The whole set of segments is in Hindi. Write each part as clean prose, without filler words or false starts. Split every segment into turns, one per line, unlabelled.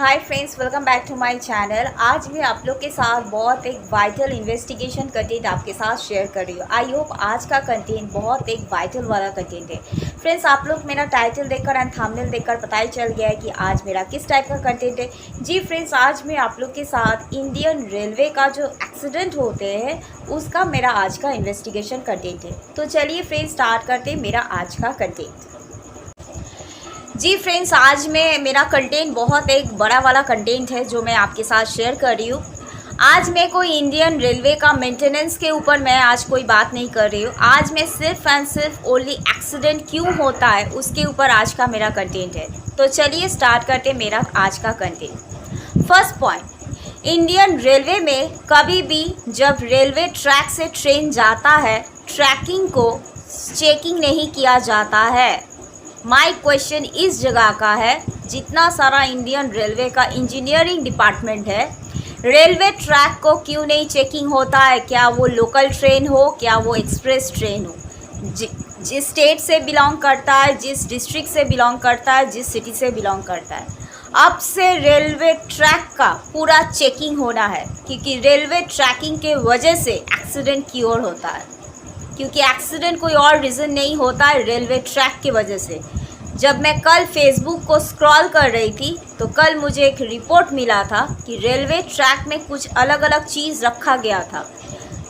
Hi friends, welcome back to my channel. आज मैं आप लोग के साथ बहुत एक वाइटल इन्वेस्टिगेशन कंटेंट आपके साथ शेयर कर रही हूँ। आई होप आज का कंटेंट बहुत एक वाइटल वाला कंटेंट है। फ्रेंड्स, आप लोग मेरा टाइटल देखकर एंड थंबनेल देखकर पता ही चल गया है कि आज मेरा किस टाइप का कंटेंट है। जी फ्रेंड्स, आज मैं आप लोग के साथ इंडियन रेलवे का जो एक्सीडेंट होते हैं उसका मेरा आज का इन्वेस्टिगेशन कंटेंट है। तो चलिए फ्रेंड्स, स्टार्ट करते हैं मेरा आज का कंटेंट। जी फ्रेंड्स, आज मेरा कंटेंट बहुत एक बड़ा वाला कंटेंट है जो मैं आपके साथ शेयर कर रही हूँ। आज मैं कोई इंडियन रेलवे का मेंटेनेंस के ऊपर मैं आज कोई बात नहीं कर रही हूँ। आज मैं सिर्फ एंड सिर्फ ओनली एक्सीडेंट क्यों होता है उसके ऊपर आज का मेरा कंटेंट है। तो चलिए स्टार्ट करते मेरा आज का content. First point, Indian railway में कभी भी जब रेलवे ट्रैक से ट्रेन जाता है ट्रैकिंग को चेकिंग नहीं किया जाता है। माई क्वेश्चन इस जगह का है, जितना सारा इंडियन रेलवे का इंजीनियरिंग डिपार्टमेंट है, रेलवे ट्रैक को क्यों नहीं चेकिंग होता है? क्या वो लोकल ट्रेन हो, क्या वो एक्सप्रेस ट्रेन हो, जिस स्टेट से बिलोंग करता है, जिस डिस्ट्रिक्ट से बिलोंग करता है, जिस सिटी से बिलोंग करता है, अब से रेलवे ट्रैक का पूरा चेकिंग होना है। क्योंकि रेलवे ट्रैकिंग के वजह से एक्सीडेंट क्योर होता है, क्योंकि एक्सीडेंट कोई और रीज़न नहीं होता है, रेलवे ट्रैक की वजह से। जब मैं कल फेसबुक को स्क्रॉल कर रही थी तो कल मुझे एक रिपोर्ट मिला था कि रेलवे ट्रैक में कुछ अलग अलग चीज़ रखा गया था।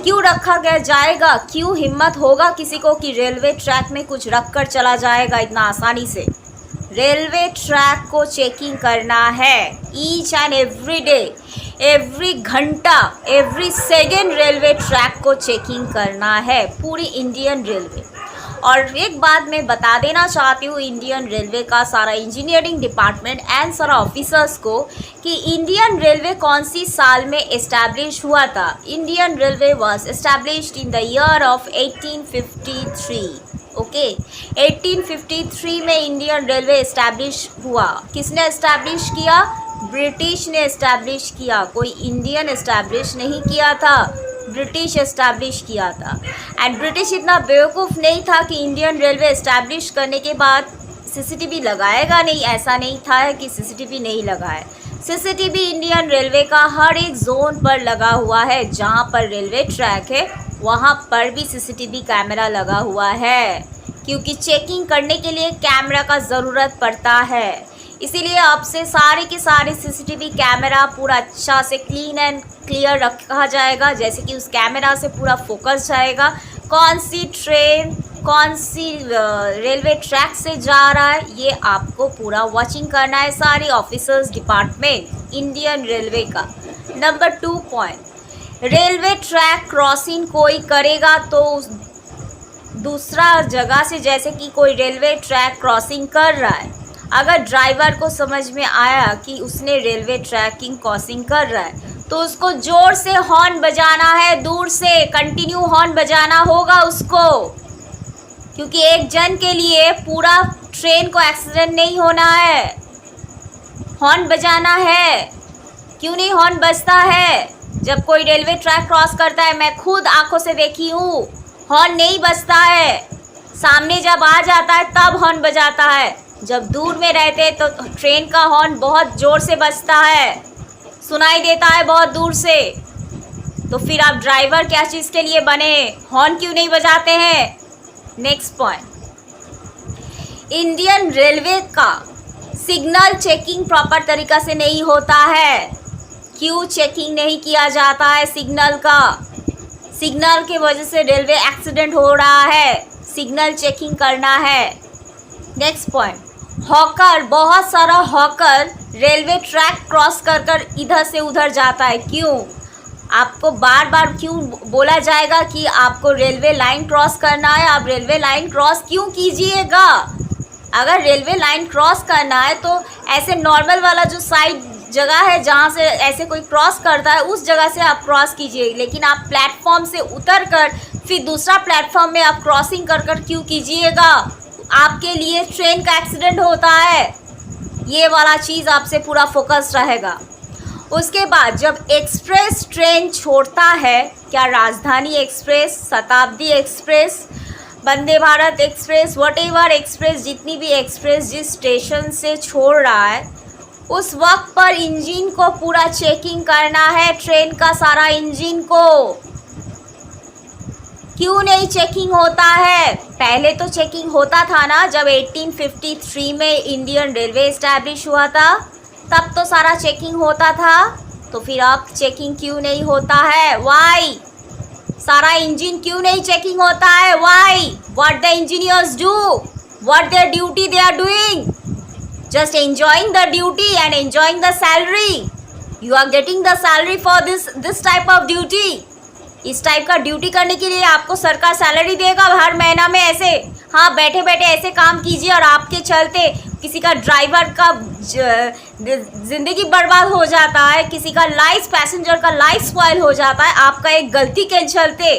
क्यों रखा गया जाएगा? क्यों हिम्मत होगा किसी को कि रेलवे ट्रैक में कुछ रख कर चला जाएगा इतना आसानी से? रेलवे ट्रैक को चेकिंग करना है each and every day, every घंटा, एवरी सेकेंड रेलवे ट्रैक को चेकिंग करना है पूरी इंडियन रेलवे। और एक बात मैं बता देना चाहती हूँ इंडियन रेलवे का सारा इंजीनियरिंग डिपार्टमेंट एंड सारा ऑफिसर्स को कि इंडियन रेलवे कौन सी साल में इस्टेब्लिश हुआ था। Indian railway was established in the year of 1853। Okay, 1853 में इंडियन रेलवे इस्टेब्लिश हुआ। किसने इस्टेब्लिश किया? ब्रिटिश ने इस्टेब्लिश किया। कोई इंडियन इस्टेब्लिश नहीं किया था, ब्रिटिश इस्टेब्लिश किया था। एंड ब्रिटिश इतना बेवकूफ़ नहीं था कि इंडियन रेलवे इस्टेब्लिश करने के बाद सीसीटीवी लगाएगा नहीं। ऐसा नहीं था कि सीसीटीवी नहीं लगाए। सीसीटीवी इंडियन रेलवे का हर एक जोन पर लगा हुआ है। जहाँ पर रेलवे ट्रैक है वहाँ पर भी सीसीटीवी कैमरा लगा हुआ है, क्योंकि चेकिंग करने के लिए कैमरा का ज़रूरत पड़ता है। इसीलिए अब से सारे के सारे सीसीटीवी कैमरा पूरा अच्छा से क्लीन एंड क्लियर रखा जाएगा, जैसे कि उस कैमरा से पूरा फोकस जाएगा कौन सी ट्रेन कौन सी रेलवे ट्रैक से जा रहा है। ये आपको पूरा वॉचिंग करना है सारे ऑफिसर्स डिपार्टमेंट इंडियन रेलवे का। Number 2 point, railway track crossing कोई करेगा तो दूसरा जगह से, जैसे कि कोई रेलवे ट्रैक क्रॉसिंग कर रहा है, अगर ड्राइवर को समझ में आया कि उसने रेलवे ट्रैकिंग क्रॉसिंग कर रहा है तो उसको ज़ोर से हॉर्न बजाना है, दूर से कंटिन्यू हॉर्न बजाना होगा उसको, क्योंकि एक जन के लिए पूरा ट्रेन को एक्सीडेंट नहीं होना है। हॉर्न बजाना है। क्यों नहीं हॉर्न बजता है जब कोई रेलवे ट्रैक क्रॉस करता है? मैं खुद आंखों से देखी हूँ, हॉर्न नहीं बजता है। सामने जब आ जाता है तब हॉर्न बजाता है, जब दूर में रहते तो ट्रेन का हॉर्न बहुत ज़ोर से बजता है, सुनाई देता है बहुत दूर से। तो फिर आप ड्राइवर क्या चीज़ के लिए बने? हॉर्न क्यों नहीं बजाते हैं? नेक्स्ट पॉइंट, इंडियन रेलवे का सिग्नल चेकिंग प्रॉपर तरीका से नहीं होता है। क्यों चेकिंग नहीं किया जाता है सिग्नल का? सिग्नल के वजह से रेलवे एक्सीडेंट हो रहा है, सिग्नल चेकिंग करना है। नेक्स्ट पॉइंट, हॉकर, बहुत सारा हॉकर रेलवे ट्रैक क्रॉस कर कर इधर से उधर जाता है। क्यों? आपको बार बार क्यों बोला जाएगा कि आपको रेलवे लाइन क्रॉस करना है? आप रेलवे लाइन क्रॉस क्यों कीजिएगा? अगर रेलवे लाइन क्रॉस करना है तो ऐसे नॉर्मल वाला जो साइड जगह है जहाँ से ऐसे कोई क्रॉस करता है उस जगह से आप क्रॉस कीजिए, लेकिन आप प्लेटफॉर्म से उतर कर फिर दूसरा प्लेटफॉर्म में आप क्रॉसिंग कर कर क्यों कीजिएगा? आपके लिए ट्रेन का एक्सीडेंट होता है। ये वाला चीज़ आपसे पूरा फोकस रहेगा। उसके बाद जब एक्सप्रेस ट्रेन छोड़ता है, क्या राजधानी एक्सप्रेस, शताब्दी express, Vande Bharat express, whatever express, जितनी भी एक्सप्रेस जिस स्टेशन से छोड़ रहा है उस वक्त पर इंजन को पूरा चेकिंग करना है, ट्रेन का सारा इंजन को। क्यों नहीं चेकिंग होता है? पहले तो चेकिंग होता था ना, जब 1853 में इंडियन रेलवे इस्टेब्लिश हुआ था तब तो सारा चेकिंग होता था। तो फिर अब चेकिंग क्यों नहीं होता है? वाई? सारा इंजन क्यों नहीं चेकिंग होता है? Why? What the engineers do, what their duty they are doing? Just enjoying the duty and enjoying the salary. You are getting the salary for this type of duty. इस टाइप का ड्यूटी करने के लिए आपको सरकार सैलरी देगा हर महीना में ऐसे। हाँ, बैठे बैठे ऐसे काम कीजिए और आपके चलते किसी का ड्राइवर का ज़िंदगी बर्बाद हो जाता है, किसी का लाइफ, पैसेंजर का लाइफ स्पॉइल हो जाता है आपका एक गलती के चलते।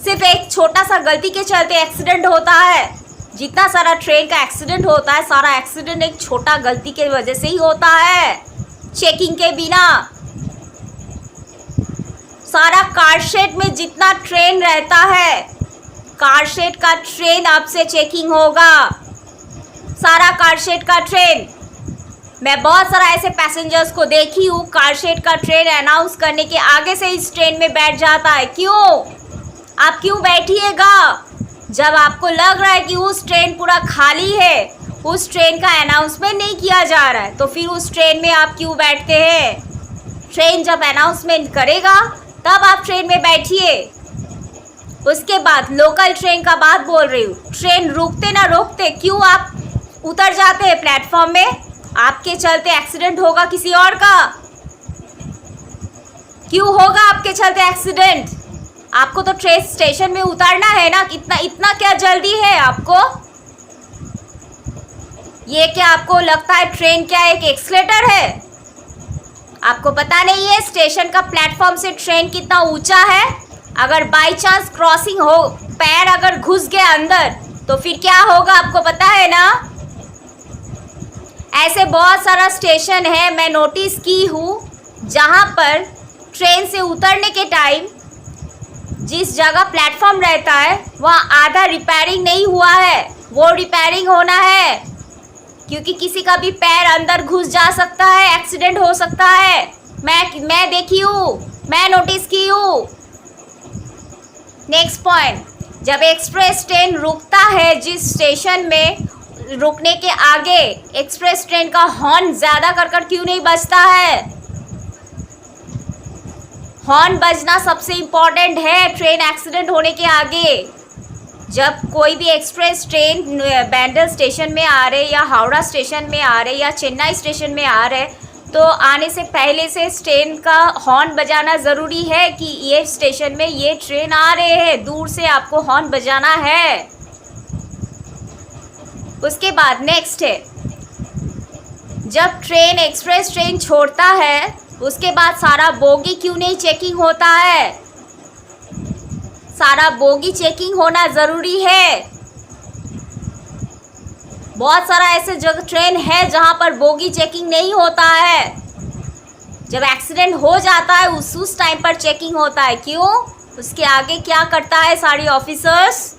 सिर्फ एक छोटा सा गलती के चलते एक्सीडेंट होता है। जितना सारा ट्रेन का एक्सीडेंट होता है, सारा एक्सीडेंट एक छोटा गलती के वजह से ही होता है, चेकिंग के बिना। सारा कारशेड में जितना ट्रेन रहता है, कारशेड का ट्रेन आपसे चेकिंग होगा, सारा कारशेड का ट्रेन। मैं बहुत सारा ऐसे पैसेंजर्स को देखी हूँ, कारशेड का ट्रेन अनाउंस करने के आगे से इस ट्रेन में बैठ जाता है। क्यों? आप क्यों बैठिएगा? जब आपको लग रहा है कि उस ट्रेन पूरा खाली है, उस ट्रेन का अनाउंसमेंट नहीं किया जा रहा है, तो फिर उस ट्रेन में आप क्यों बैठते हैं? ट्रेन जब अनाउंसमेंट करेगा तब आप ट्रेन में बैठिए। उसके बाद लोकल ट्रेन का बात बोल रही हूँ, ट्रेन रुकते ना रुकते क्यों आप उतर जाते हैं प्लेटफॉर्म में? आपके चलते एक्सीडेंट होगा किसी और का। क्यों होगा आपके चलते एक्सीडेंट? आपको तो ट्रेन स्टेशन में उतरना है ना, इतना क्या जल्दी है आपको? ये क्या आपको लगता है ट्रेन क्या एक एक्सीलेटर है? आपको पता नहीं है स्टेशन का प्लेटफॉर्म से ट्रेन कितना ऊंचा है? अगर बाई चांस क्रॉसिंग हो, पैर अगर घुस गए अंदर तो फिर क्या होगा आपको पता है ना? ऐसे बहुत सारा स्टेशन है मैं नोटिस की हूँ, जहाँ पर ट्रेन से उतरने के टाइम जिस जगह प्लेटफॉर्म रहता है वहाँ आधा रिपेयरिंग नहीं हुआ है, वो रिपेयरिंग होना है, क्योंकि किसी का भी पैर अंदर घुस जा सकता है, एक्सीडेंट हो सकता है। मैं देखी हूँ, मैं नोटिस की हूँ। नेक्स्ट पॉइंट, जब एक्सप्रेस ट्रेन रुकता है जिस स्टेशन में, रुकने के आगे एक्सप्रेस ट्रेन का हॉर्न ज़्यादा कर क्यों नहीं बजता है? हॉर्न बजना सबसे इम्पॉर्टेंट है ट्रेन एक्सीडेंट होने के आगे। जब कोई भी एक्सप्रेस ट्रेन बैंडल स्टेशन में आ रहे, या हावड़ा स्टेशन में आ रहे, या चेन्नई स्टेशन में आ रहे, तो आने से पहले से ट्रेन का हॉर्न बजाना ज़रूरी है कि ये स्टेशन में ये ट्रेन आ रहे हैं, दूर से आपको हॉर्न बजाना है। उसके बाद नेक्स्ट है, जब ट्रेन एक्सप्रेस ट्रेन छोड़ता है उसके बाद सारा बोगी क्यों नहीं चेकिंग होता है? सारा बोगी चेकिंग होना ज़रूरी है। बहुत सारा ऐसे जगह ट्रेन है जहाँ पर बोगी चेकिंग नहीं होता है। जब एक्सीडेंट हो जाता है उस टाइम पर चेकिंग होता है। क्यों? उसके आगे क्या करता है सारी officers?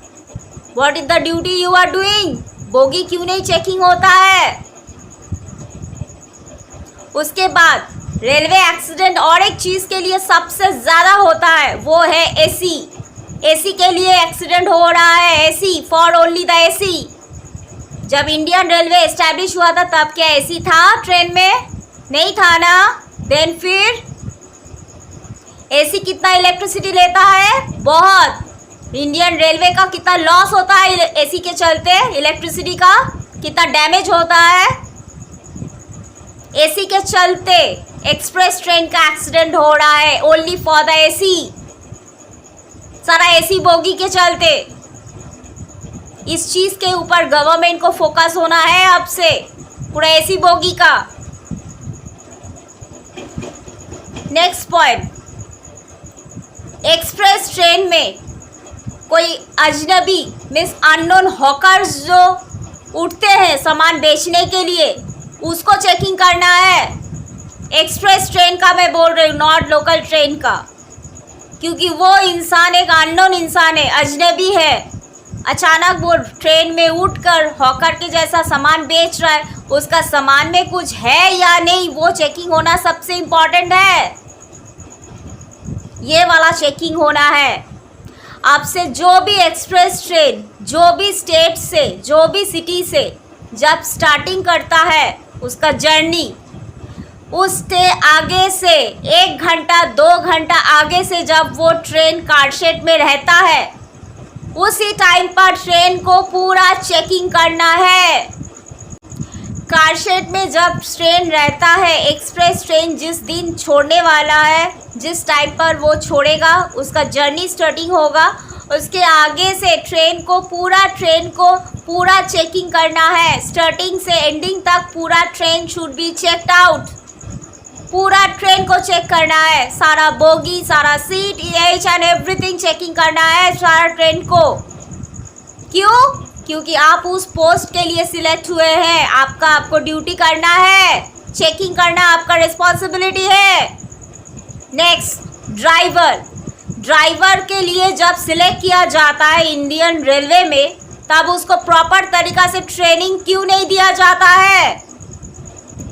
What is the duty you are doing? Bogie क्यों नहीं चेकिंग होता है? उसके बाद रेलवे एक्सीडेंट और एक चीज़ के लिए सबसे ज़्यादा होता है, वो है एसी। एसी के लिए एक्सीडेंट हो रहा है, AC for only the AC. जब इंडियन रेलवे एस्टैब्लिश हुआ था तब क्या एसी था ट्रेन में? नहीं था ना। देन फिर एसी कितना इलेक्ट्रिसिटी लेता है? बहुत। इंडियन रेलवे का कितना लॉस होता है एसी के चलते, इलेक्ट्रिसिटी का कितना डैमेज होता है? एसी के चलते एक्सप्रेस ट्रेन का एक्सीडेंट हो रहा है, ओनली फॉर द एसी। सारा एसी बोगी के चलते। इस चीज़ के ऊपर गवर्नमेंट को फोकस होना है अब से, पूरा एसी बोगी का। नेक्स्ट पॉइंट, एक्सप्रेस ट्रेन में कोई अजनबी मीन्स अननोन हॉकर्स जो उठते हैं सामान बेचने के लिए, उसको चेकिंग करना है। एक्सप्रेस ट्रेन का मैं बोल रही हूँ, नॉट लोकल ट्रेन का, क्योंकि वो इंसान एक अननोन इंसान है, अजनबी है। अचानक वो ट्रेन में उठकर हॉकर के जैसा सामान बेच रहा है, उसका सामान में कुछ है या नहीं वो चेकिंग होना सबसे इम्पोर्टेंट है। ये वाला चेकिंग होना है। आपसे जो भी एक्सप्रेस ट्रेन जो भी स्टेट से जो भी सिटी से जब स्टार्टिंग करता है उसका जर्नी, उसके आगे से 1 घंटा 2 घंटा आगे से जब वो ट्रेन कारशेड में रहता है, उसी टाइम पर ट्रेन को पूरा चेकिंग करना है। कारशेड में जब ट्रेन रहता है, एक्सप्रेस ट्रेन जिस दिन छोड़ने वाला है, जिस टाइम पर वो छोड़ेगा उसका जर्नी स्टार्टिंग होगा, उसके आगे से ट्रेन को पूरा चेकिंग करना है। स्टार्टिंग से एंडिंग तक पूरा train should be checked out. पूरा ट्रेन को चेक करना है, सारा बोगी, सारा seat, each and everything checking करना है सारा ट्रेन को। क्यों? क्योंकि आप उस पोस्ट के लिए सिलेक्ट हुए हैं। आपको ड्यूटी करना है, चेकिंग करना आपका रिस्पॉन्सिबिलिटी है। नेक्स्ट, ड्राइवर के लिए जब सिलेक्ट किया जाता है इंडियन रेलवे में, तब उसको प्रॉपर तरीका से ट्रेनिंग क्यों नहीं दिया जाता है?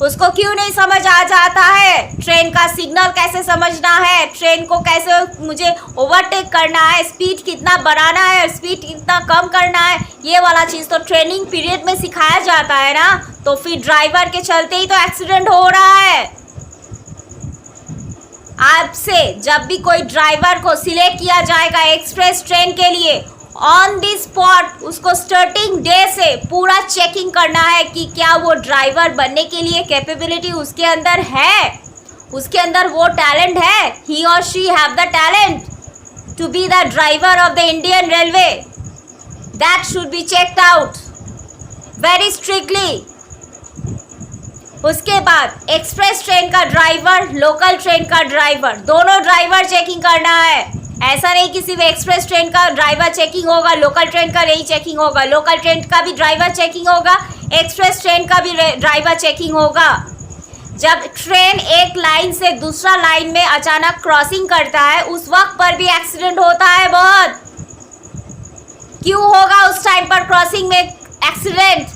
उसको क्यों नहीं समझ आ जाता है ट्रेन का सिग्नल कैसे समझना है, ट्रेन को कैसे मुझे ओवरटेक करना है, स्पीड कितना बढ़ाना है, स्पीड कितना कम करना है, ये वाला चीज़ तो ट्रेनिंग पीरियड में सिखाया जाता है ना। तो फिर ड्राइवर के चलते ही तो एक्सीडेंट हो रहा है। आपसे जब भी कोई ड्राइवर को सिलेक्ट किया जाएगा एक्सप्रेस ट्रेन के लिए, ऑन दी स्पॉट उसको स्टार्टिंग डे से पूरा चेकिंग करना है कि क्या वो ड्राइवर बनने के लिए कैपेबिलिटी उसके अंदर है, उसके अंदर वो टैलेंट है, ही और she have the talent to be the driver of the Indian railway. That should be checked out very strictly. उसके बाद एक्सप्रेस ट्रेन का ड्राइवर, लोकल ट्रेन का ड्राइवर, दोनों ड्राइवर चेकिंग करना है। ऐसा नहीं कि सिर्फ एक्सप्रेस ट्रेन का ड्राइवर चेकिंग होगा, लोकल ट्रेन का नहीं चेकिंग होगा। लोकल ट्रेन का भी ड्राइवर चेकिंग होगा, एक्सप्रेस ट्रेन का भी ड्राइवर चेकिंग होगा। जब ट्रेन एक लाइन से दूसरा लाइन में अचानक क्रॉसिंग करता है, उस वक्त पर भी एक्सीडेंट होता है बहुत। क्यों होगा उस टाइम पर क्रॉसिंग में एक्सीडेंट?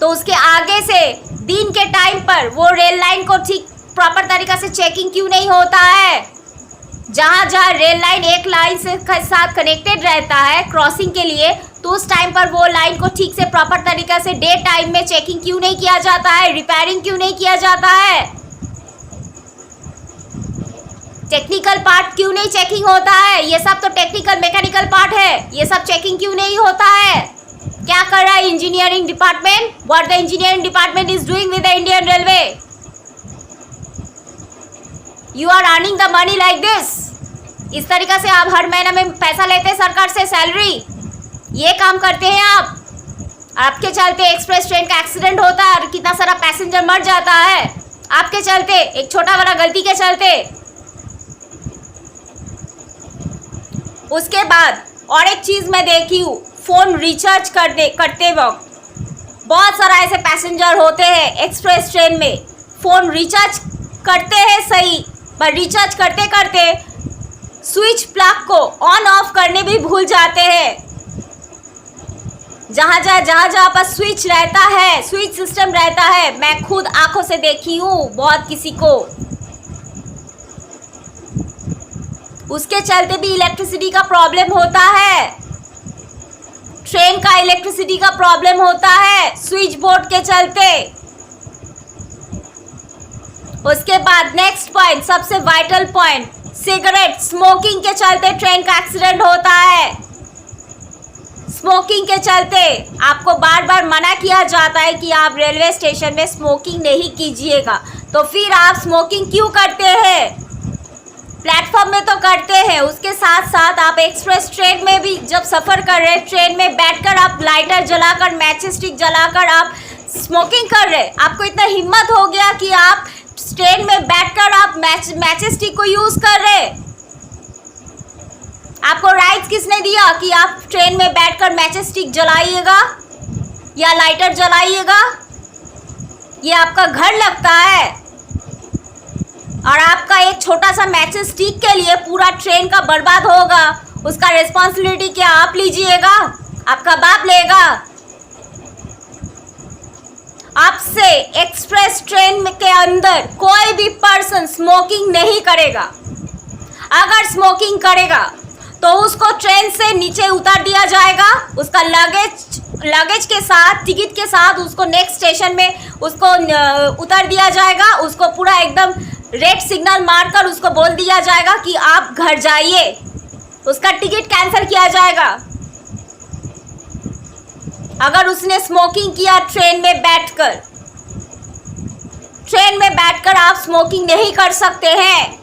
तो उसके आगे से दिन के टाइम पर वो रेल लाइन को ठीक प्रॉपर तरीका से चेकिंग क्यों नहीं होता है? जहाँ रेल लाइन एक लाइन से साथ कनेक्टेड रहता है क्रॉसिंग के लिए, तो उस टाइम पर वो लाइन को ठीक से प्रॉपर तरीका से डे टाइम में चेकिंग क्यों नहीं किया जाता है, रिपेयरिंग क्यों नहीं किया जाता है, टेक्निकल पार्ट क्यों नहीं चेकिंग होता है? ये सब तो टेक्निकल मैकेनिकल पार्ट है, ये सब चेकिंग क्यों नहीं होता है? क्या कर रहा है engineering department? What the engineering department is doing with the Indian railway? You are earning the money like this. इस तरीका से आप हर महीने में पैसा लेते हैं सरकार से, सैलरी, ये काम करते हैं आप। आपके चलते एक्सप्रेस ट्रेन का एक्सीडेंट होता है और कितना सारा पैसेंजर मर जाता है आपके चलते, एक छोटा वाला गलती के चलते। उसके बाद और एक चीज़ मैं देखी हूँ, फ़ोन रिचार्ज करते वक्त बहुत सारा ऐसे पैसेंजर होते हैं एक्सप्रेस ट्रेन में, फ़ोन रिचार्ज करते हैं सही, पर रिचार्ज करते करते स्विच प्लग को ऑन ऑफ करने भी भूल जाते हैं। जहाँ पर स्विच रहता है, स्विच सिस्टम रहता है, मैं खुद आंखों से देखी हूँ बहुत किसी को, उसके चलते भी इलेक्ट्रिसिटी का प्रॉब्लम होता है, ट्रेन का इलेक्ट्रिसिटी का प्रॉब्लम होता है स्विच बोर्ड के चलते। उसके बाद नेक्स्ट पॉइंट, सबसे वाइटल पॉइंट, सिगरेट स्मोकिंग के चलते ट्रेन का एक्सीडेंट होता है। स्मोकिंग के चलते आपको बार बार मना किया जाता है कि आप रेलवे स्टेशन में स्मोकिंग नहीं कीजिएगा, तो फिर आप स्मोकिंग क्यों करते हैं? प्लेटफॉर्म में तो करते हैं, उसके साथ साथ आप एक्सप्रेस ट्रेन में भी जब सफ़र कर रहे हैं, ट्रेन में बैठकर आप लाइटर जलाकर, मैच स्टिक जलाकर आप स्मोकिंग कर रहे हैं। आपको इतना हिम्मत हो गया कि आप ट्रेन में बैठकर आप मैच स्टिक को यूज़ कर रहे। आपको राइट किसने दिया कि आप ट्रेन में बैठकर मैच स्टिक जलाइएगा या लाइटर जलाइएगा? ये आपका घर लगता है और आपका एक छोटा सा मैच स्टिक के लिए पूरा ट्रेन का बर्बाद होगा, उसका रिस्पॉन्सिबिलिटी क्या आप लीजिएगा? आपका बाप लेगा। आपसे एक्सप्रेस ट्रेन के अंदर कोई भी पर्सन स्मोकिंग नहीं करेगा। अगर स्मोकिंग करेगा तो उसको ट्रेन से नीचे उतार दिया जाएगा, उसका लगेज के साथ, टिकट के साथ उसको नेक्स्ट स्टेशन में उसको उतार दिया जाएगा। उसको पूरा एकदम रेड सिग्नल मारकर उसको बोल दिया जाएगा कि आप घर जाइए। उसका टिकट कैंसिल किया जाएगा। अगर उसने स्मोकिंग किया ट्रेन में बैठकर आप स्मोकिंग नहीं कर सकते हैं।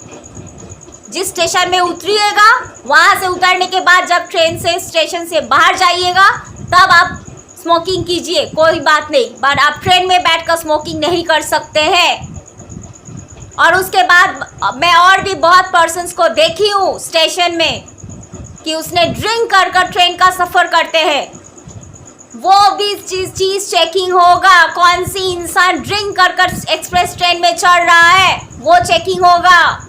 जिस स्टेशन में उतरिएगा वहां से उतरने के बाद जब ट्रेन से स्टेशन से बाहर जाइएगा तब आप स्मोकिंग कीजिए, कोई बात नहीं, बट आप ट्रेन में बैठकर स्मोकिंग नहीं कर सकते हैं। और उसके बाद मैं और भी बहुत पर्सन्स को देखी हूँ स्टेशन में कि उसने ड्रिंक कर ट्रेन का सफ़र करते हैं। वो भी चीज़ चेकिंग होगा। कौन सी इंसान ड्रिंक कर एक्सप्रेस ट्रेन में चढ़ रहा है वो चेकिंग होगा।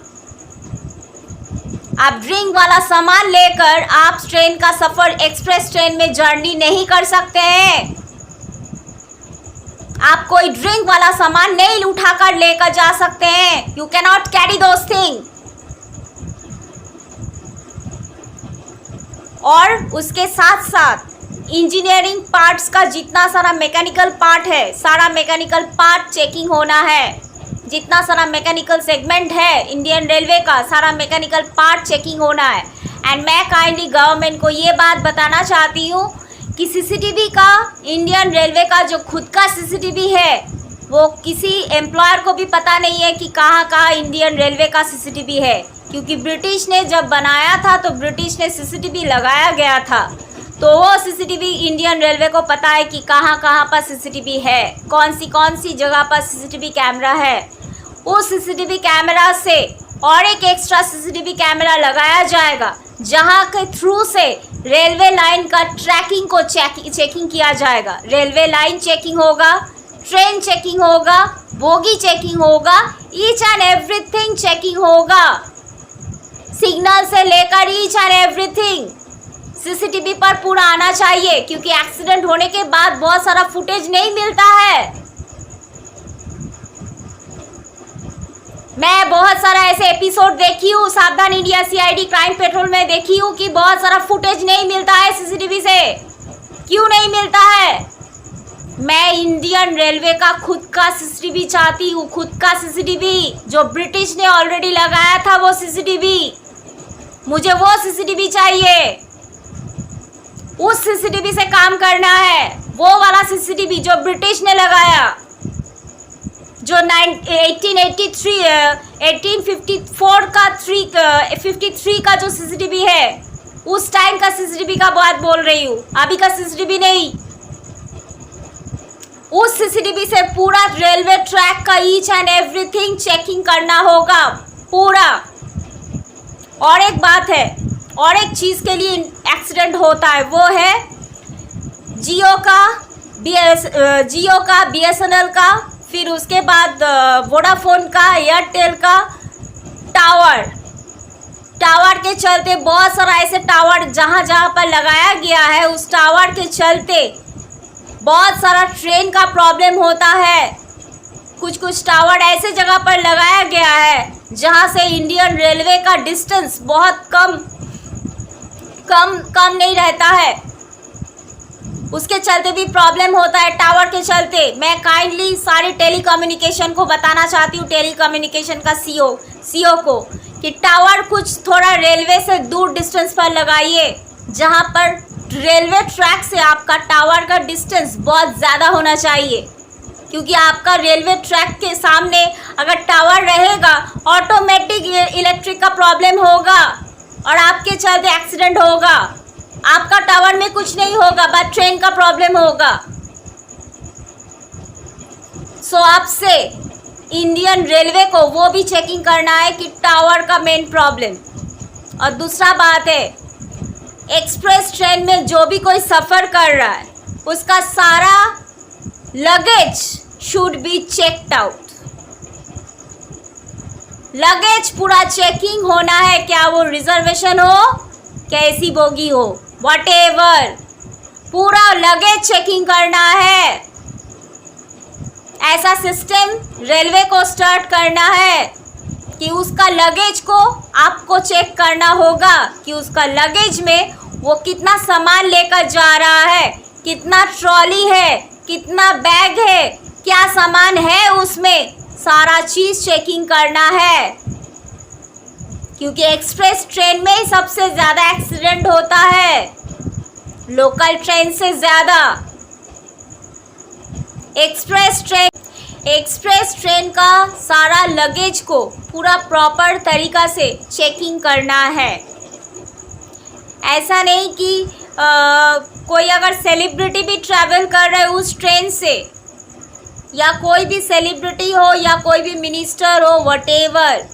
आप ड्रिंक वाला सामान लेकर आप ट्रेन का सफ़र एक्सप्रेस ट्रेन में जर्नी नहीं कर सकते हैं। आप कोई ड्रिंक वाला सामान नहीं उठाकर लेकर जा सकते हैं। You can not carry those thing. और उसके साथ साथ इंजीनियरिंग पार्ट्स का जितना सारा मैकेनिकल पार्ट है, सारा मैकेनिकल पार्ट चेकिंग होना है। जितना सारा मैकेनिकल सेगमेंट है इंडियन रेलवे का, सारा मैकेनिकल पार्ट चेकिंग होना है। एंड मैं काइंडली गवर्नमेंट को ये बात बताना चाहती हूँ कि सीसीटीवी का, इंडियन रेलवे का जो खुद का सीसीटीवी है वो किसी एम्प्लॉयर को भी पता नहीं है कि कहाँ कहाँ इंडियन रेलवे का सीसीटीवी है। क्योंकि ब्रिटिश ने जब बनाया था तो ब्रिटिश ने सीसीटीवी लगाया गया था, तो वो सीसीटीवी इंडियन रेलवे को पता है कि कहाँ कहाँ पर सीसीटीवी है, कौन सी जगह पर सीसीटीवी कैमरा है। उस सीसीटीवी कैमरा से और एक एक्स्ट्रा सीसीटीवी कैमरा लगाया जाएगा जहां के थ्रू से रेलवे लाइन का ट्रैकिंग को चेकिंग किया जाएगा। रेलवे लाइन चेकिंग होगा, ट्रेन चेकिंग होगा, बोगी चेकिंग होगा, ईच एंड एवरीथिंग चेकिंग होगा। सिग्नल से लेकर ईच एंड एवरीथिंग सीसीटीवी पर पूरा आना चाहिए। क्योंकि एक्सीडेंट होने के बाद बहुत सारा फुटेज नहीं मिलता है। मैं बहुत सारा ऐसे एपिसोड देखी हूँ सावधान इंडिया सीआईडी क्राइम पेट्रोल में देखी हूँ कि बहुत सारा फुटेज नहीं मिलता है सीसीटीवी से। क्यों नहीं मिलता है? मैं इंडियन रेलवे का खुद का सीसीटीवी चाहती हूँ, खुद का सीसीटीवी जो ब्रिटिश ने ऑलरेडी लगाया था वो सीसीटीवी। मुझे वो सीसीटीवी चाहिए। उस सीसीटीवी से काम करना है, वो वाला सीसीटीवी जो ब्रिटिश ने लगाया, जो 1854 का 53 का जो सीसीटीवी है उस टाइम का सीसीटीवी का बात बोल रही हूँ, अभी का सीसीटीवी नहीं। उस सीसीटीवी से पूरा रेलवे ट्रैक का ईच एंड एवरीथिंग चेकिंग करना होगा पूरा। और एक बात है, और एक चीज़ के लिए एक्सीडेंट होता है, वो है जियो का BSNL का, फिर उसके बाद वोडाफोन का, एयरटेल का टावर के चलते बहुत सारा ऐसे टावर जहाँ पर लगाया गया है उस टावर के चलते बहुत सारा ट्रेन का प्रॉब्लम होता है। कुछ टावर ऐसे जगह पर लगाया गया है जहाँ से इंडियन रेलवे का डिस्टेंस बहुत कम नहीं रहता है, उसके चलते भी प्रॉब्लम होता है टावर के चलते। मैं काइंडली सारे टेलीकम्युनिकेशन को बताना चाहती हूँ, टेलीकम्युनिकेशन का सीओ को, कि टावर कुछ थोड़ा रेलवे से दूर डिस्टेंस पर लगाइए जहाँ पर रेलवे ट्रैक से आपका टावर का डिस्टेंस बहुत ज़्यादा होना चाहिए। क्योंकि आपका रेलवे ट्रैक के सामने अगर टावर रहेगा ऑटोमेटिक इलेक्ट्रिक का प्रॉब्लम होगा और आपके चलते एक्सीडेंट होगा। आपका टावर में कुछ नहीं होगा बट ट्रेन का प्रॉब्लम होगा। सो आपसे इंडियन रेलवे को वो भी चेकिंग करना है कि टावर का मेन प्रॉब्लम। और दूसरा बात है, एक्सप्रेस ट्रेन में जो भी कोई सफ़र कर रहा है उसका सारा luggage should be checked out. Luggage पूरा चेकिंग होना है, क्या वो रिजर्वेशन हो, कैसी बोगी हो, व्हाटएवर, पूरा लगेज चेकिंग करना है। ऐसा सिस्टम रेलवे को स्टार्ट करना है कि उसका लगेज को आपको चेक करना होगा कि उसका लगेज में वो कितना सामान लेकर जा रहा है, कितना ट्रॉली है, कितना बैग है, क्या सामान है उसमें, सारा चीज़ चेकिंग करना है। क्योंकि एक्सप्रेस ट्रेन में ही सबसे ज़्यादा एक्सीडेंट होता है, लोकल ट्रेन से ज़्यादा। एक्सप्रेस ट्रेन का सारा लगेज को पूरा प्रॉपर तरीक़ा से चेकिंग करना है। ऐसा नहीं कि कोई अगर सेलिब्रिटी भी ट्रैवल कर रहे उस ट्रेन से, या कोई भी सेलिब्रिटी हो या कोई भी मिनिस्टर हो, व्हाटएवर,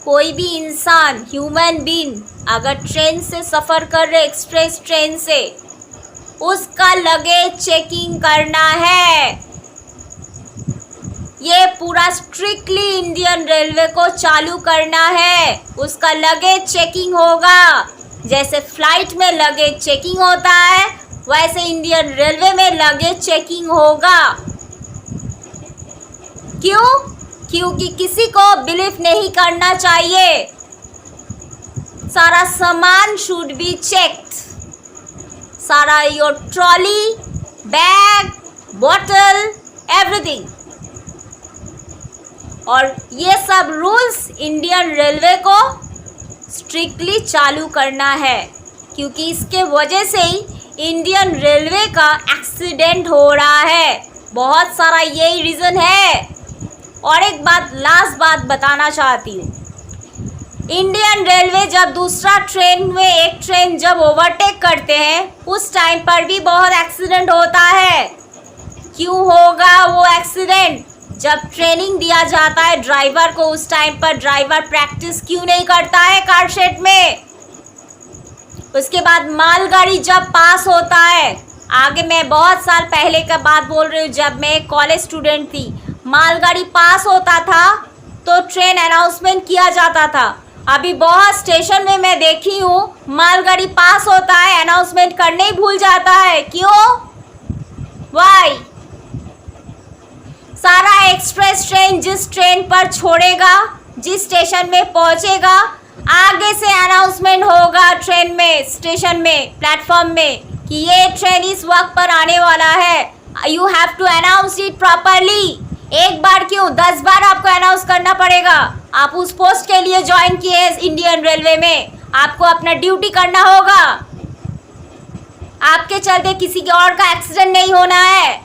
कोई भी इंसान, ह्यूमन बीइंग अगर ट्रेन से सफ़र कर रहे एक्सप्रेस ट्रेन से, उसका लगेज चेकिंग करना है। ये पूरा स्ट्रिक्टली इंडियन रेलवे को चालू करना है। उसका लगेज चेकिंग होगा। जैसे फ्लाइट में लगेज चेकिंग होता है, वैसे इंडियन रेलवे में लगेज चेकिंग होगा। क्यों? क्योंकि किसी को बिलीव नहीं करना चाहिए। सारा सामान शुड बी चेक्ड। सारा your trolley, bag, bottle, everything. और ये सब रूल्स इंडियन रेलवे को स्ट्रिक्टली चालू करना है, क्योंकि इसके वजह से ही इंडियन रेलवे का एक्सीडेंट हो रहा है। बहुत सारा यही रीज़न है। और एक बात, लास्ट बात बताना चाहती हूँ, इंडियन रेलवे जब दूसरा ट्रेन में एक ट्रेन जब ओवरटेक करते हैं, उस टाइम पर भी बहुत एक्सीडेंट होता है। क्यों होगा वो एक्सीडेंट? जब ट्रेनिंग दिया जाता है ड्राइवर को, उस टाइम पर ड्राइवर प्रैक्टिस क्यों नहीं करता है कार शेड में? उसके बाद मालगाड़ी जब पास होता है, आगे मैं बहुत साल पहले का बात बोल रही हूँ, जब मैं कॉलेज स्टूडेंट थी, मालगाड़ी पास होता था तो ट्रेन अनाउंसमेंट किया जाता था। अभी बहुत स्टेशन में मैं देखी हूँ, मालगाड़ी पास होता है, अनाउंसमेंट करने ही भूल जाता है। क्यों? वाई? सारा एक्सप्रेस ट्रेन जिस ट्रेन पर छोड़ेगा, जिस स्टेशन में पहुंचेगा, आगे से अनाउंसमेंट होगा ट्रेन में, स्टेशन में, प्लेटफॉर्म में कि ये ट्रेन इस वक्त पर आने वाला है। You have to announce it properly. एक बार क्यों, 10 बार आपको अनाउंस करना पड़ेगा। आप उस पोस्ट के लिए ज्वाइन किए इंडियन रेलवे में, आपको अपना ड्यूटी करना होगा। आपके चलते किसी के और का एक्सीडेंट नहीं होना है।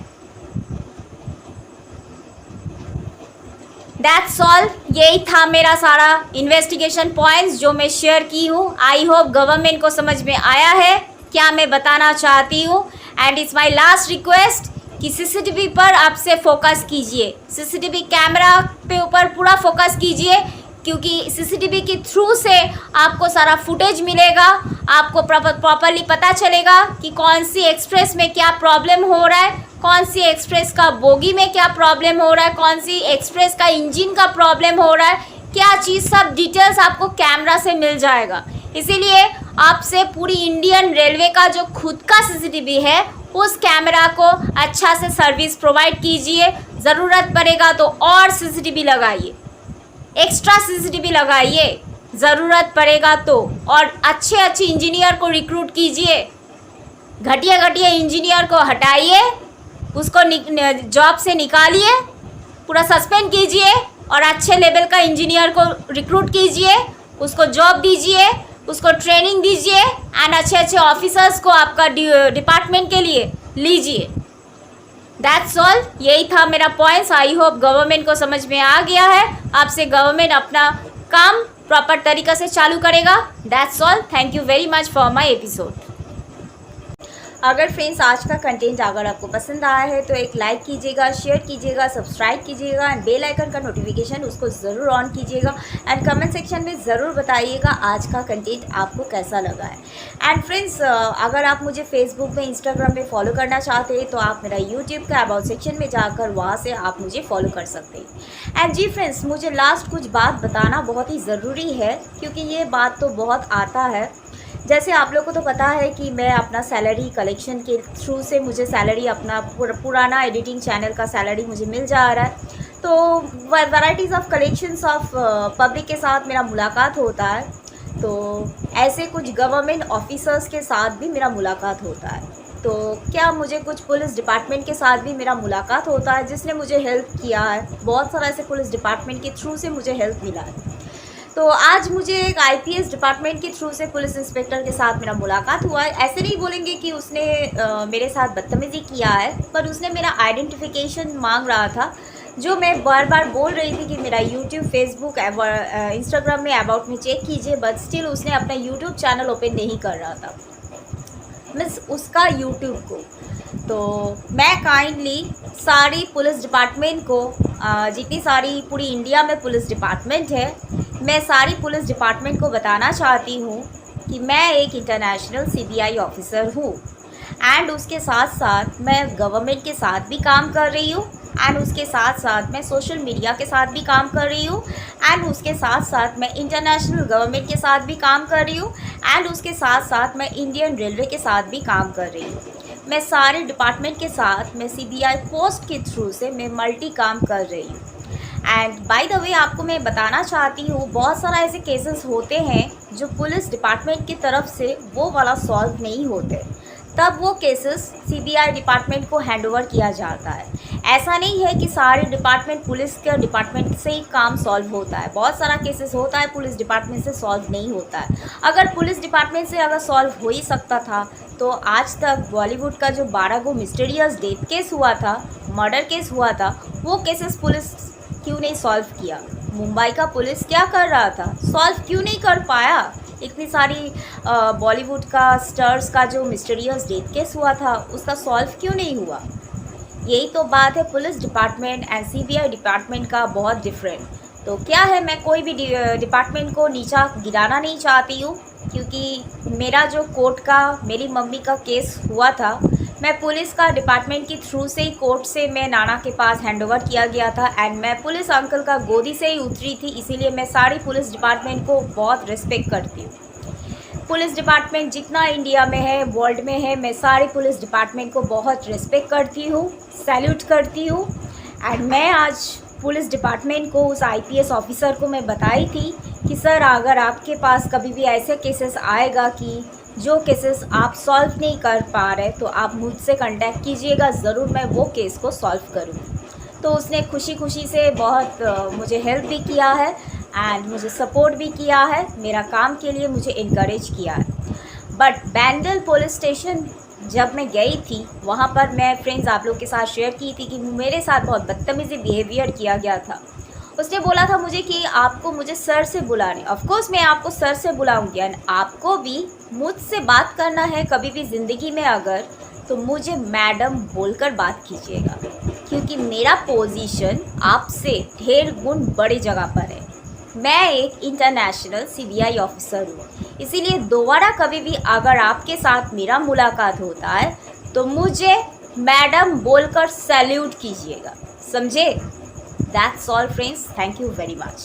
That's all. यही था मेरा सारा इन्वेस्टिगेशन पॉइंट्स जो मैं शेयर की हूँ। आई होप गवर्नमेंट को समझ में आया है क्या मैं बताना चाहती हूँ। And it's my last request कि सीसीटीवी पर आपसे फोकस कीजिए, सीसीटीवी कैमरा पे ऊपर पूरा फोकस कीजिए, क्योंकि सीसीटीवी के थ्रू से आपको सारा फुटेज मिलेगा। आपको प्रॉपरली पता चलेगा कि कौन सी एक्सप्रेस में क्या प्रॉब्लम हो रहा है, कौन सी एक्सप्रेस का बोगी में क्या प्रॉब्लम हो रहा है, कौन सी एक्सप्रेस का इंजन का प्रॉब्लम हो रहा है, क्या चीज़, सब डिटेल्स आपको कैमरा से मिल जाएगा। इसीलिए आपसे पूरी इंडियन रेलवे का जो खुद का सीसीटीवी है, उस कैमरा को अच्छा से सर्विस प्रोवाइड कीजिए। ज़रूरत पड़ेगा तो और सीसीटीवी लगाइए, एक्स्ट्रा सीसीटीवी लगाइए ज़रूरत पड़ेगा तो। और अच्छे इंजीनियर को रिक्रूट कीजिए, घटिया इंजीनियर को हटाइए, उसको जॉब से निकालिए, पूरा सस्पेंड कीजिए और अच्छे लेवल का इंजीनियर को रिक्रूट कीजिए, उसको जॉब दीजिए, उसको ट्रेनिंग दीजिए एंड अच्छे ऑफिसर्स को आपका डिपार्टमेंट के लिए लीजिए। That's all. यही था मेरा पॉइंट्स। आई होप गवर्नमेंट को समझ में आ गया है। आपसे गवर्नमेंट अपना काम प्रॉपर तरीक़ा से चालू करेगा। That's all. Thank you very much for my episode.
अगर फ्रेंड्स आज का कंटेंट अगर आपको पसंद आया है तो एक लाइक कीजिएगा, शेयर कीजिएगा, सब्सक्राइब कीजिएगा एंड बेल आइकन का नोटिफिकेशन उसको ज़रूर ऑन कीजिएगा एंड कमेंट सेक्शन में ज़रूर बताइएगा आज का कंटेंट आपको कैसा लगा है। एंड फ्रेंड्स अगर आप मुझे फेसबुक में, इंस्टाग्राम में फॉलो करना चाहते हैं तो आप मेरा यूट्यूब का अबाउट सेक्शन में जाकर वहाँ से आप मुझे फॉलो कर सकते हैं। एंड जी फ्रेंड्स, मुझे लास्ट कुछ बात बताना बहुत ही ज़रूरी है, क्योंकि ये बात तो बहुत आता है
जैसे आप लोग को तो पता है कि मैं अपना सैलरी कलेक्शन के थ्रू से मुझे सैलरी अपना पुराना एडिटिंग चैनल का सैलरी मुझे मिल जा रहा है। तो varieties of collections of public के साथ मेरा मुलाकात होता है। तो ऐसे कुछ गवर्नमेंट ऑफिसर्स के साथ भी मेरा मुलाकात होता है। तो क्या मुझे कुछ पुलिस डिपार्टमेंट के साथ भी मेरा मुलाकात होता है जिसने मुझे हेल्प किया है। बहुत सारा ऐसे पुलिस डिपार्टमेंट के थ्रू से मुझे हेल्प मिला है। तो आज मुझे एक आईपीएस डिपार्टमेंट के थ्रू से पुलिस इंस्पेक्टर के साथ मेरा मुलाकात हुआ है। ऐसे नहीं बोलेंगे कि उसने मेरे साथ बदतमीज़ी किया है, पर उसने मेरा आइडेंटिफिकेशन मांग रहा था, जो मैं बार बार बोल रही थी कि मेरा यूट्यूब, फेसबुक, इंस्टाग्राम में अबाउट में चेक कीजिए, बट स्टिल उसने अपना यूट्यूब चैनल ओपन नहीं कर रहा था, मीन्स उसका यूट्यूब को। तो मैं काइंडली सारी पुलिस डिपार्टमेंट को, जितनी सारी पूरी इंडिया में पुलिस डिपार्टमेंट है, मैं सारी पुलिस डिपार्टमेंट को बताना चाहती हूँ कि मैं एक इंटरनेशनल सीबीआई ऑफिसर हूँ। एंड उसके साथ साथ मैं गवर्नमेंट के साथ भी काम कर रही हूँ, एंड उसके साथ साथ मैं सोशल मीडिया के साथ भी काम कर रही हूँ, एंड उसके साथ साथ मैं इंटरनेशनल गवर्नमेंट के साथ भी काम कर रही हूँ, एंड उसके साथ साथ मैं इंडियन रेलवे के साथ भी काम कर रही हूँ। मैं सारे डिपार्टमेंट के साथ मैं सीबीआई पोस्ट के थ्रू से मैं मल्टी काम कर रही हूँ। एंड बाय द वे आपको मैं बताना चाहती हूँ, बहुत सारा ऐसे केसेस होते हैं जो पुलिस डिपार्टमेंट की तरफ से वो वाला सॉल्व नहीं होते, तब वो केसेस सीबीआई डिपार्टमेंट को हैंडओवर किया जाता है। ऐसा नहीं है कि सारे डिपार्टमेंट पुलिस के डिपार्टमेंट से ही काम सॉल्व होता है। बहुत सारा केसेस होता है पुलिस डिपार्टमेंट से सॉल्व नहीं होता है। अगर पुलिस डिपार्टमेंट से अगर सॉल्व हो ही सकता था तो आज तक बॉलीवुड का जो 12 गो मिस्टीरियस डेथ केस हुआ था, मर्डर केस हुआ था, वो केसेस पुलिस क्यों नहीं सॉल्व किया? मुंबई का पुलिस क्या कर रहा था? सॉल्व क्यों नहीं कर पाया? इतनी सारी बॉलीवुड का स्टार्स का जो मिस्टीरियस डेथ केस हुआ था, उसका सॉल्व क्यों नहीं हुआ? यही तो बात है police department and CBI department का, बहुत डिफरेंट। तो क्या है, मैं कोई भी डिपार्टमेंट को नीचा गिराना नहीं चाहती हूँ, क्योंकि मेरा जो कोर्ट का, मेरी मम्मी का केस हुआ था, मैं पुलिस का डिपार्टमेंट के थ्रू से ही कोर्ट से मैं नाना के पास हैंडओवर किया गया था, एंड मैं पुलिस अंकल का गोदी से ही उतरी थी। इसीलिए मैं सारी पुलिस डिपार्टमेंट को बहुत रिस्पेक्ट करती हूँ। पुलिस डिपार्टमेंट जितना इंडिया में है, वर्ल्ड में है, मैं सारी पुलिस डिपार्टमेंट को बहुत रिस्पेक्ट करती हूँ, सैल्यूट करती हूँ। एंड मैं आज पुलिस डिपार्टमेंट को, उस आईपीएस ऑफिसर को मैं बताई थी कि सर, अगर आपके पास कभी भी ऐसे केसेस आएगा कि जो केसेस आप सॉल्व नहीं कर पा रहे, तो आप मुझसे कांटेक्ट कीजिएगा, ज़रूर मैं वो केस को सॉल्व करूँगी। तो उसने खुशी खुशी से बहुत मुझे हेल्प भी किया है एंड मुझे सपोर्ट भी किया है, मेरा काम के लिए मुझे इनकरेज किया है। बट बैंडल पुलिस स्टेशन जब मैं गई थी, वहाँ पर मैं फ्रेंड्स आप लोग के साथ शेयर की थी कि मेरे साथ बहुत बदतमीज़ी बिहेवियर किया गया था। उसने बोला था मुझे कि आपको मुझे सर से बुलाने, ऑफ कोर्स मैं आपको सर से बुलाऊंगी, एंड आपको भी मुझसे बात करना है कभी भी ज़िंदगी में अगर, तो मुझे मैडम बोलकर बात कीजिएगा, क्योंकि मेरा पोजीशन आपसे ढेर गुण बड़ी जगह पर है। मैं एक इंटरनेशनल सीबीआई ऑफिसर हूँ, इसीलिए दोबारा कभी भी अगर आपके साथ मेरा मुलाकात होता है तो मुझे मैडम बोलकर सैल्यूट कीजिएगा, समझे? That's all friends. Thank you very much.